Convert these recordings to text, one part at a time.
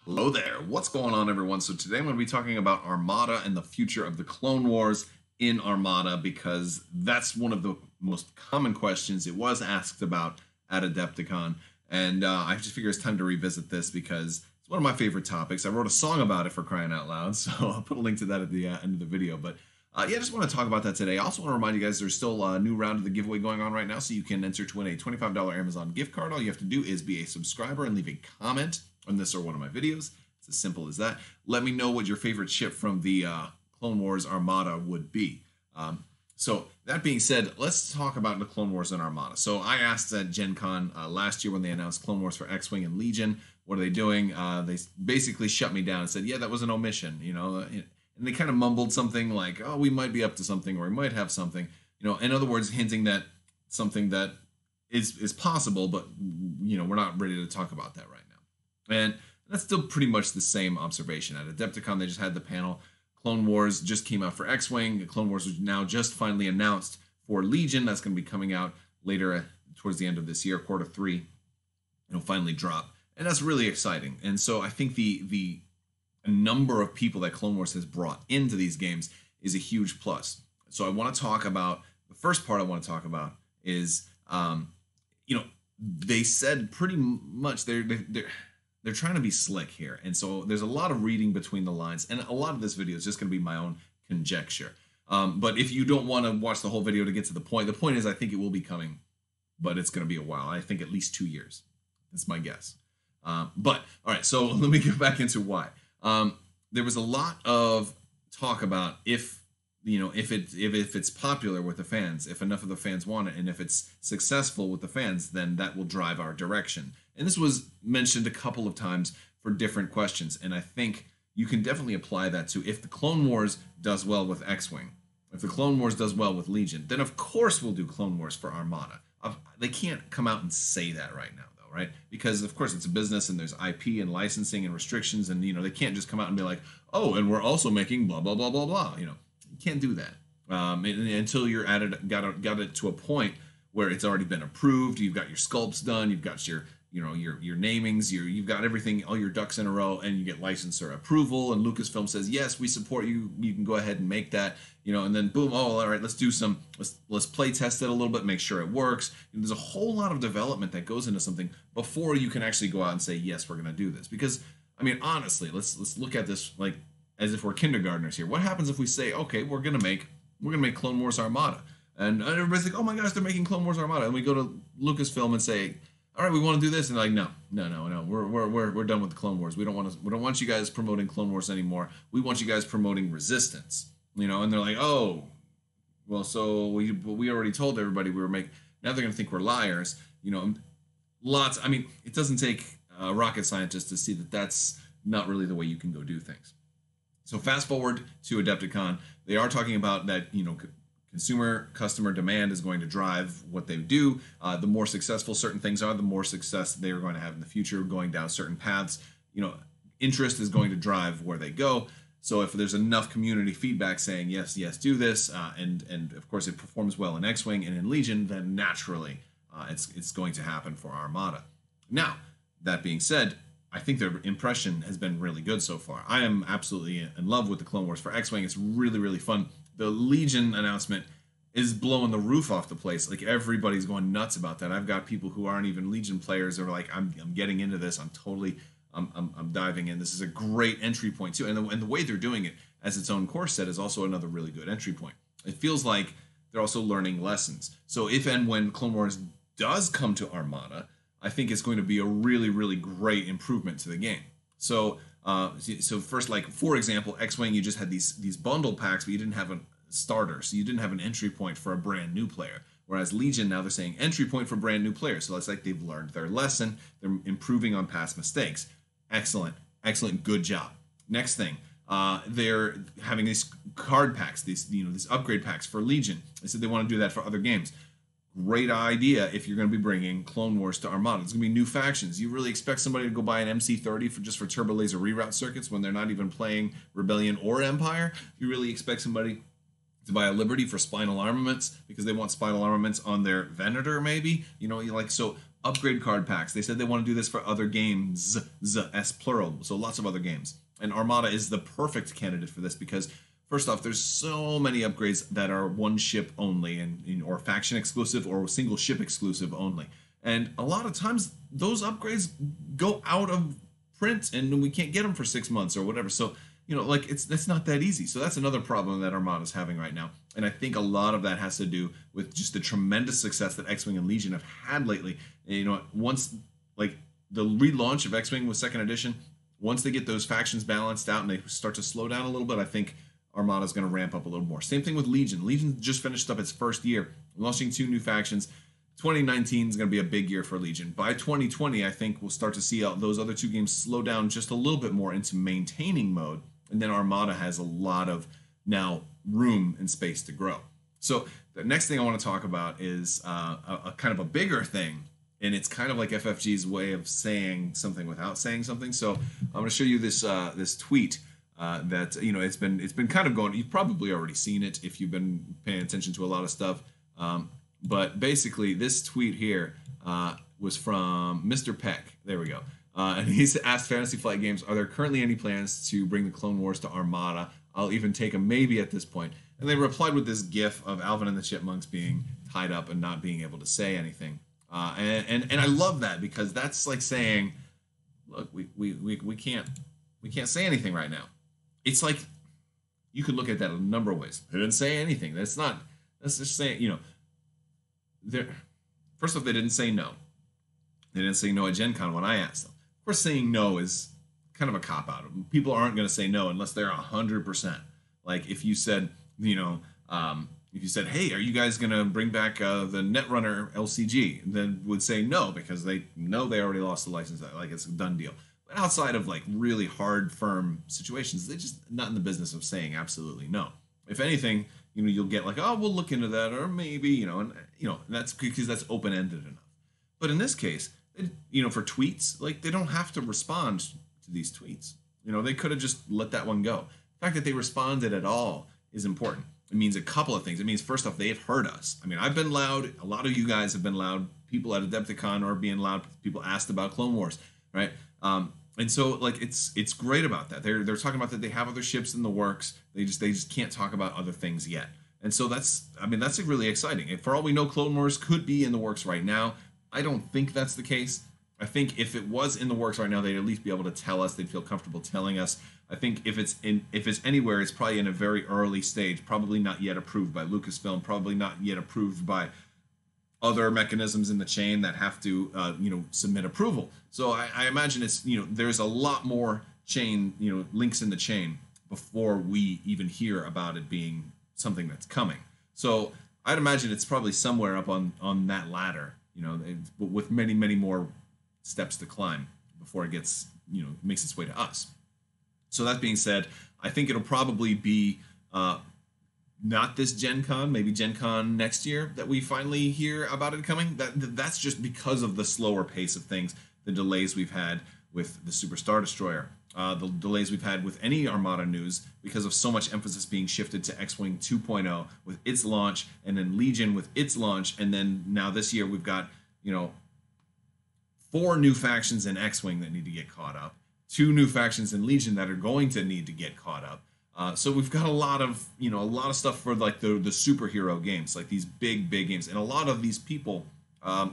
Hello there. What's going on, everyone? So today I'm going to be talking about Armada and the future of the Clone Wars in Armada because that's one of the most common questions. It was asked about at Adepticon, and I just figure it's time to revisit this because it's one of my favorite topics. I wrote a song about it, for crying out loud, so I'll put a link to that at the end of the video. But yeah, I just want to talk about that today. I also want to remind you guys there's still a new round of the giveaway going on right now, so you can enter to win a $25 Amazon gift card. All you have to do is be a subscriber and leave a comment on this or one of my videos. It's as simple as that. Let me know what your favorite ship from the Clone Wars Armada would be. So that being said, let's talk about the Clone Wars and Armada. So I asked at Gen Con last year when they announced Clone Wars for X-Wing and Legion, what are they doing? They basically shut me down and said, yeah, that was an omission, you know. And they kind of mumbled something like, oh, we might be up to something, or we might have something, you know, in other words, hinting that something that is possible, but, you know, we're not ready to talk about that right now. And that's still pretty much the same observation. At Adepticon, they just had the panel. Clone Wars just came out for X-Wing. Clone Wars was now just finally announced for Legion. That's going to be coming out later towards the end of this year, Q3. It'll finally drop. And that's really exciting. And so I think the number of people that Clone Wars has brought into these games is a huge plus. So I want to talk about, the first part I want to talk about is, you know, they said pretty much they're trying to be slick here. And so there's a lot of reading between the lines, and a lot of this video is just going to be my own conjecture. But if you don't want to watch the whole video to get to the point is I think it will be coming, but it's going to be a while. I think at least 2 years. That's my guess. But all right, so let me get back into why. There was a lot of talk about if it's popular with the fans, if enough of the fans want it, and if it's successful with the fans, then that will drive our direction. And this was mentioned a couple of times for different questions, and I think you can definitely apply that to if the Clone Wars does well with X-Wing, if the Clone Wars does well with Legion, then of course we'll do Clone Wars for Armada. They can't come out and say that right now, though, right? Because of course it's a business and there's IP and licensing and restrictions, and you know they can't just come out and be like, oh, and we're also making blah blah blah blah blah. You know, you can't do that until you're at it, got it to a point where it's already been approved. You've got your sculpts done. You've got your namings, you've got everything, all your ducks in a row, and you get licensor approval, and Lucasfilm says, yes, we support you, you can go ahead and make that, you know, and then boom, oh, all right, let's play test it a little bit, make sure it works. And there's a whole lot of development that goes into something before you can actually go out and say, yes, we're going to do this. Because, I mean, honestly, let's look at this like as if we're kindergartners here. What happens if we say, okay, we're going to make Clone Wars Armada, and everybody's like, oh my gosh, they're making Clone Wars Armada, and we go to Lucasfilm and say, all right, we want to do this, and like, no, we're done with the Clone Wars. We don't want you guys promoting Clone Wars anymore. We want you guys promoting Resistance, you know. And they're like, oh, well, so we already told everybody we were making. Now they're gonna think we're liars, you know. Lots. I mean, it doesn't take a rocket scientist to see that that's not really the way you can go do things. So fast forward to Adepticon, they are talking about that, you know, customer demand is going to drive what they do. The more successful certain things are, the more success they are going to have in the future, going down certain paths. You know, interest is going to drive where they go. So if there's enough community feedback saying, yes, do this, and of course it performs well in X-Wing and in Legion, then naturally it's going to happen for Armada. Now, that being said, I think their impression has been really good so far. I am absolutely in love with the Clone Wars for X-Wing. It's really, really fun. The Legion announcement is blowing the roof off the place. Like, everybody's going nuts about that. I've got people who aren't even Legion players that are like, I'm getting into this. I'm diving in. This is a great entry point too. And the way they're doing it as its own course set is also another really good entry point. It feels like they're also learning lessons. So if and when Clone Wars does come to Armada, I think it's going to be a really, really great improvement to the game. So first, like, for example, X-Wing, you just had these bundle packs, but you didn't have a starter, so you didn't have an entry point for a brand new player. Whereas Legion, now they're saying entry point for brand new players. So it's like they've learned their lesson. They're improving on past mistakes. Excellent, good job. Next thing, they're having these card packs, these upgrade packs for Legion. They said they want to do that for other games. Great idea if you're going to be bringing Clone Wars to Armada. It's going to be new factions. You really expect somebody to go buy an MC30 just for turbo laser reroute circuits when they're not even playing Rebellion or Empire? You really expect somebody to buy a Liberty for spinal armaments because they want spinal armaments on their Venator, maybe? You know, so upgrade card packs. They said they want to do this for other games, S plural, so lots of other games. And Armada is the perfect candidate for this because, first off, there's so many upgrades that are one ship only, and or faction exclusive or single ship exclusive only. And a lot of times those upgrades go out of print and we can't get them for 6 months or whatever. So, like that's not that easy. So that's another problem that Armada's having right now. And I think a lot of that has to do with just the tremendous success that X-Wing and Legion have had lately. And, once like the relaunch of X-Wing with 2nd edition, once they get those factions balanced out and they start to slow down a little bit, I think Armada's going to ramp up a little more. Same thing with Legion. Legion just finished up its first year, launching 2 new factions. 2019 is going to be a big year for Legion. By 2020, I think we'll start to see those other 2 games slow down just a little bit more into maintaining mode. And then Armada has a lot of now room and space to grow. So the next thing I want to talk about is a kind of a bigger thing. And it's kind of like FFG's way of saying something without saying something. So I'm going to show you this this tweet that it's been kind of going. You've probably already seen it if you've been paying attention to a lot of stuff. But basically, this tweet here was from Mr. Peck. There we go. And he's asked Fantasy Flight Games, are there currently any plans to bring the Clone Wars to Armada? I'll even take a maybe at this point. And they replied with this gif of Alvin and the Chipmunks being tied up and not being able to say anything. And I love that because that's like saying, look, we can't say anything right now. It's like you could look at that a number of ways. They didn't say anything. That's just saying, first off, they didn't say no. They didn't say no at Gen Con when I asked them. Of course, saying no is kind of a cop-out. People aren't going to say no unless they're 100%. Like if you said, if you said, hey, are you guys going to bring back the Netrunner LCG? Then would say no because they know they already lost the license. Like it's a done deal. But outside of like really hard, firm situations, they're just not in the business of saying absolutely no. If anything, you'll get like, oh, we'll look into that, or maybe, and that's because that's open-ended enough. But in this case, for tweets, like they don't have to respond to these tweets. They could have just let that one go. The fact that they responded at all is important. It means a couple of things. It means, first off, they've heard us. I mean, I've been loud. A lot of you guys have been loud. People at Adepticon are being loud. People asked about Clone Wars, right? And so, like, it's great about that. They're talking about that they have other ships in the works. They just can't talk about other things yet. And so that's really exciting. And for all we know, Clone Wars could be in the works right now. I don't think that's the case. I think if it was in the works right now, they'd at least be able to tell us. They'd feel comfortable telling us. I think if it's anywhere, it's probably in a very early stage. Probably not yet approved by Lucasfilm. Probably not yet approved by other mechanisms in the chain that have to submit approval. So I imagine it's there's a lot more chain links in the chain before we even hear about it being something that's coming. So I'd imagine it's probably somewhere up on that ladder, but with many more steps to climb before it gets makes its way to us. So that being said, I think it'll probably be not this Gen Con, maybe Gen Con next year that we finally hear about it coming. That's just because of the slower pace of things, the delays we've had with the Super Star Destroyer, the delays we've had with any Armada news because of so much emphasis being shifted to X-Wing 2.0 with its launch, and then Legion with its launch, and then now this year we've got 4 new factions in X-Wing that need to get caught up, 2 new factions in Legion that are going to need to get caught up. So we've got a lot of stuff for like the superhero games, like these big games, and a lot of these people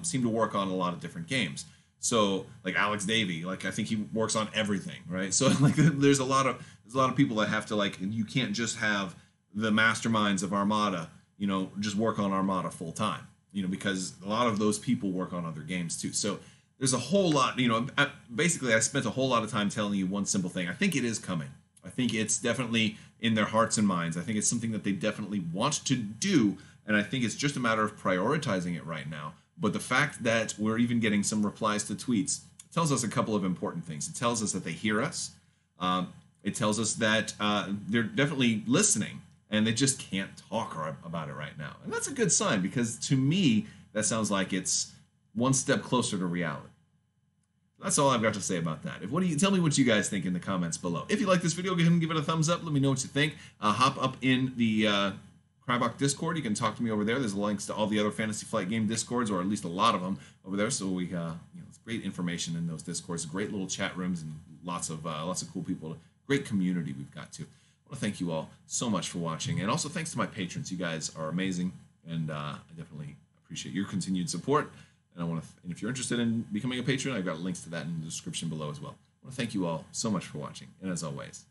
seem to work on a lot of different games. So like Alex Davey, like I think he works on everything, right? So like there's a lot of people that have to like, you can't just have the masterminds of Armada, just work on Armada full time, because a lot of those people work on other games too. So there's a whole lot, basically I spent a whole lot of time telling you one simple thing. I think it is coming. I think it's definitely in their hearts and minds. I think it's something that they definitely want to do, and I think it's just a matter of prioritizing it right now. But the fact that we're even getting some replies to tweets tells us a couple of important things. It tells us that they hear us. It tells us that they're definitely listening, and they just can't talk about it right now. And that's a good sign, because to me, that sounds like it's one step closer to reality. That's all I've got to say about that. Tell me what you guys think in the comments below. If you like this video, give it a thumbs up. Let me know what you think. Hop up in the Crabbok Discord. You can talk to me over there. There's links to all the other Fantasy Flight Game Discords, or at least a lot of them over there. So we, it's great information in those Discords, great little chat rooms, and lots of cool people. Great community we've got too. I want to thank you all so much for watching, and also thanks to my patrons. You guys are amazing, and I definitely appreciate your continued support. And and if you're interested in becoming a patron, I've got links to that in the description below as well. I want to thank you all so much for watching, and as always,